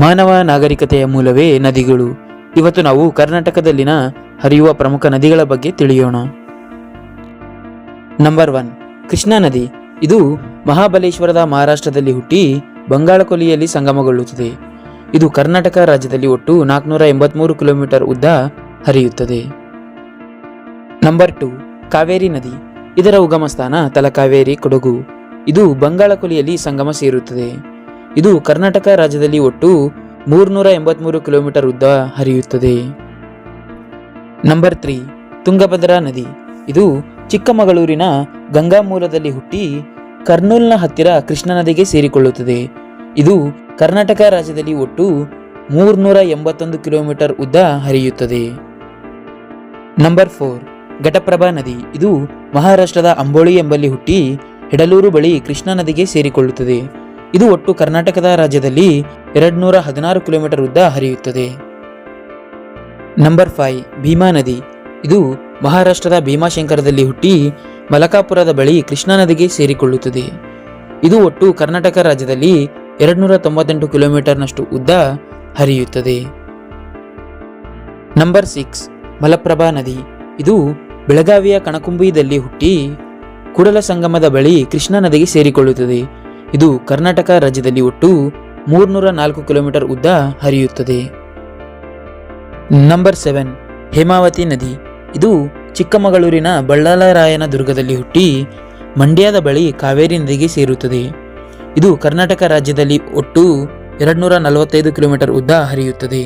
ಮಾನವ ನಾಗರಿಕತೆಯ ಮೂಲವೇ ನದಿಗಳು. ಇವತ್ತು ನಾವು ಕರ್ನಾಟಕದಲ್ಲಿನ ಹರಿಯುವ ಪ್ರಮುಖ ನದಿಗಳ ಬಗ್ಗೆ ತಿಳಿಯೋಣ. ನಂಬರ್ 1, ಕೃಷ್ಣಾ ನದಿ. ಇದು ಮಹಾಬಲೇಶ್ವರದ ಮಹಾರಾಷ್ಟ್ರದಲ್ಲಿ ಹುಟ್ಟಿ ಬಂಗಾಳಕೊಲ್ಲಿಯಲ್ಲಿ ಸಂಗಮಗೊಳ್ಳುತ್ತದೆ. ಇದು ಕರ್ನಾಟಕ ರಾಜ್ಯದಲ್ಲಿ ಒಟ್ಟು 483 ಕಿಲೋಮೀಟರ್ ಉದ್ದ ಹರಿಯುತ್ತದೆ. ನಂಬರ್ 2, ಕಾವೇರಿ ನದಿ. ಇದರ ಉಗಮ ಸ್ಥಾನ ತಲಕಾವೇರಿ, ಕೊಡಗು. ಇದು ಬಂಗಾಳಕೊಲ್ಲಿಯಲ್ಲಿ ಸಂಗಮ ಸೇರುತ್ತದೆ. ಇದು ಕರ್ನಾಟಕ ರಾಜ್ಯದಲ್ಲಿ ಒಟ್ಟು 383 ಕಿಲೋಮೀಟರ್ ಉದ್ದ ಹರಿಯುತ್ತದೆ. ನಂಬರ್ 3, ತುಂಗಭದ್ರಾ ನದಿ. ಇದು ಚಿಕ್ಕಮಗಳೂರಿನ ಗಂಗಾ ಮೂಲದಲ್ಲಿ ಹುಟ್ಟಿ ಕರ್ನೂಲ್ನ ಹತ್ತಿರ ಕೃಷ್ಣಾ ನದಿಗೆ ಸೇರಿಕೊಳ್ಳುತ್ತದೆ. ಇದು ಕರ್ನಾಟಕ ರಾಜ್ಯದಲ್ಲಿ ಒಟ್ಟು 381 ಕಿಲೋಮೀಟರ್ ಉದ್ದ ಹರಿಯುತ್ತದೆ. ನಂಬರ್ 4, ಘಟಪ್ರಭಾ ನದಿ. ಇದು ಮಹಾರಾಷ್ಟ್ರದ ಅಂಬೋಳಿ ಎಂಬಲ್ಲಿ ಹುಟ್ಟಿ ಹೆಡಲೂರು ಬಳಿ ಕೃಷ್ಣಾ ನದಿಗೆ ಸೇರಿಕೊಳ್ಳುತ್ತದೆ. ಇದು ಒಟ್ಟು ಕರ್ನಾಟಕದ ರಾಜ್ಯದಲ್ಲಿ 216 ಕಿಲೋಮೀಟರ್ ಉದ್ದ ಹರಿಯುತ್ತದೆ. ನಂಬರ್ 5, ಭೀಮಾ ನದಿ. ಇದು ಮಹಾರಾಷ್ಟ್ರದ ಭೀಮಾಶಂಕರದಲ್ಲಿ ಹುಟ್ಟಿ ಮಲಕಾಪುರದ ಬಳಿ ಕೃಷ್ಣಾ ನದಿಗೆ ಸೇರಿಕೊಳ್ಳುತ್ತದೆ. ಇದು ಒಟ್ಟು ಕರ್ನಾಟಕ ರಾಜ್ಯದಲ್ಲಿ 298 ಕಿಲೋಮೀಟರ್ನಷ್ಟು ಉದ್ದ ಹರಿಯುತ್ತದೆ. ನಂಬರ್ 6, ಮಲಪ್ರಭಾ ನದಿ. ಇದು ಬೆಳಗಾವಿಯ ಕಣಕುಂಬಿಯಲ್ಲಿ ಹುಟ್ಟಿ ಕೂಡಲ ಸಂಗಮದ ಬಳಿ ಕೃಷ್ಣಾ ನದಿಗೆ ಸೇರಿಕೊಳ್ಳುತ್ತದೆ. ಇದು ಕರ್ನಾಟಕ ರಾಜ್ಯದಲ್ಲಿ ಒಟ್ಟು 304 ಕಿಲೋಮೀಟರ್ ಉದ್ದ ಹರಿಯುತ್ತದೆ. ನಂಬರ್ 7, ಹೇಮಾವತಿ ನದಿ. ಇದು ಚಿಕ್ಕಮಗಳೂರಿನ ಬಳ್ಳಾಲರಾಯನ ದುರ್ಗದಲ್ಲಿ ಹುಟ್ಟಿ ಮಂಡ್ಯದ ಬಳಿ ಕಾವೇರಿ ನದಿಗೆ ಸೇರುತ್ತದೆ. ಇದು ಕರ್ನಾಟಕ ರಾಜ್ಯದಲ್ಲಿ ಒಟ್ಟು 245 ಕಿಲೋಮೀಟರ್ ಉದ್ದ ಹರಿಯುತ್ತದೆ.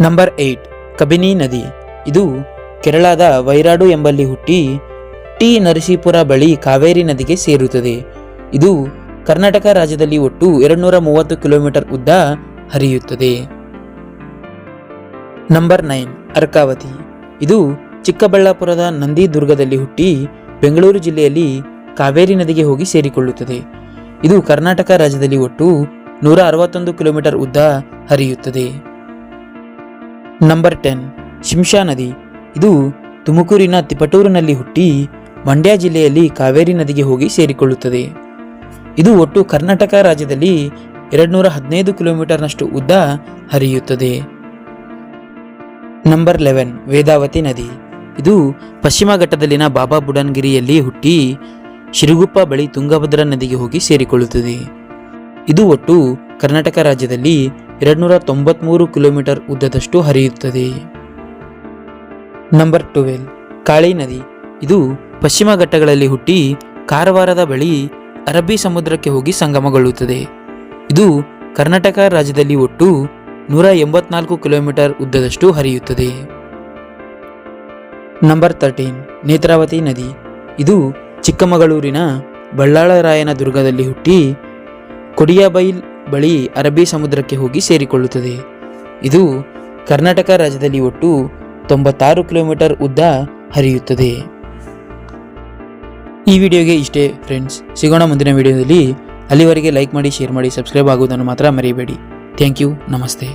ನಂಬರ್ 8, ಕಬಿನಿ ನದಿ. ಇದು ಕೇರಳದ ವೈರಾಡು ಎಂಬಲ್ಲಿ ಹುಟ್ಟಿ ಟಿ ನರಸೀಪುರ ಬಳಿ ಕಾವೇರಿ ನದಿಗೆ ಸೇರುತ್ತದೆ. ಇದು ಕರ್ನಾಟಕ ರಾಜ್ಯದಲ್ಲಿ ಒಟ್ಟು 230 ಕಿಲೋಮೀಟರ್ ಉದ್ದ ಹರಿಯುತ್ತದೆ. ನಂಬರ್ 9, ಅರ್ಕಾವತಿ. ಇದು ಚಿಕ್ಕಬಳ್ಳಾಪುರದ ನಂದಿದುರ್ಗದಲ್ಲಿ ಹುಟ್ಟಿ ಬೆಂಗಳೂರು ಜಿಲ್ಲೆಯಲ್ಲಿ ಕಾವೇರಿ ನದಿಗೆ ಹೋಗಿ ಸೇರಿಕೊಳ್ಳುತ್ತದೆ. ಇದು ಕರ್ನಾಟಕ ರಾಜ್ಯದಲ್ಲಿ ಒಟ್ಟು 161 ಕಿಲೋಮೀಟರ್ ಉದ್ದ ಹರಿಯುತ್ತದೆ. ನಂಬರ್ 10, ಶಿಂಷಾ ನದಿ. ಇದು ತುಮಕೂರಿನ ತಿಪಟೂರಿನಲ್ಲಿ ಹುಟ್ಟಿ ಮಂಡ್ಯ ಜಿಲ್ಲೆಯಲ್ಲಿ ಕಾವೇರಿ ನದಿಗೆ ಹೋಗಿ ಸೇರಿಕೊಳ್ಳುತ್ತದೆ. ಇದು ಒಟ್ಟು ಕರ್ನಾಟಕ ರಾಜ್ಯದಲ್ಲಿ 215 ಕಿಲೋಮೀಟರ್ನಷ್ಟು ಉದ್ದ ಹರಿಯುತ್ತದೆ. ನಂಬರ್ 11, ವೇದಾವತಿ ನದಿ. ಇದು ಪಶ್ಚಿಮ ಘಟ್ಟದಲ್ಲಿನ ಬಾಬಾ ಬುಡನ್ಗಿರಿಯಲ್ಲಿ ಹುಟ್ಟಿ ಶಿರುಗುಪ್ಪ ಬಳಿ ತುಂಗಭದ್ರಾ ನದಿಗೆ ಹೋಗಿ ಸೇರಿಕೊಳ್ಳುತ್ತದೆ. ಇದು ಒಟ್ಟು ಕರ್ನಾಟಕ ರಾಜ್ಯದಲ್ಲಿ 293 ಕಿಲೋಮೀಟರ್ ಉದ್ದದಷ್ಟು ಹರಿಯುತ್ತದೆ. ನಂಬರ್ 12, ಕಾಳಿ ನದಿ. ಇದು ಪಶ್ಚಿಮ ಘಟ್ಟಗಳಲ್ಲಿ ಹುಟ್ಟಿ ಕಾರವಾರದ ಬಳಿ ಅರಬ್ಬಿ ಸಮುದ್ರಕ್ಕೆ ಹೋಗಿ ಸಂಗಮಗೊಳ್ಳುತ್ತದೆ. ಇದು ಕರ್ನಾಟಕ ರಾಜ್ಯದಲ್ಲಿ ಒಟ್ಟು 184 ಕಿಲೋಮೀಟರ್ ಉದ್ದದಷ್ಟು ಹರಿಯುತ್ತದೆ. ನಂಬರ್ 13, ನೇತ್ರಾವತಿ ನದಿ. ಇದು ಚಿಕ್ಕಮಗಳೂರಿನ ಬಳ್ಳಾಳರಾಯನ ದುರ್ಗದಲ್ಲಿ ಹುಟ್ಟಿ ಕೊಡಿಯಾಬೈಲ್ ಬಳಿ ಅರಬ್ಬಿ ಸಮುದ್ರಕ್ಕೆ ಹೋಗಿ ಸೇರಿಕೊಳ್ಳುತ್ತದೆ. ಇದು ಕರ್ನಾಟಕ ರಾಜ್ಯದಲ್ಲಿ ಒಟ್ಟು 96 ಕಿಲೋಮೀಟರ್ ಉದ್ದ ಹರಿಯುತ್ತದೆ. ಈ ವಿಡಿಯೋಗೆ ಇಷ್ಟೇ ಫ್ರೆಂಡ್ಸ್. ಸಿಗೋಣ ಮುಂದಿನ ವಿಡಿಯೋದಲ್ಲಿ. ಅಲ್ಲಿವರೆಗೆ ಲೈಕ್ ಮಾಡಿ, ಶೇರ್ ಮಾಡಿ, ಸಬ್ಸ್ಕ್ರೈಬ್ ಆಗುವುದನ್ನು ಮಾತ್ರ ಮರೆಯಬೇಡಿ. Thank you. ನಮಸ್ತೆ.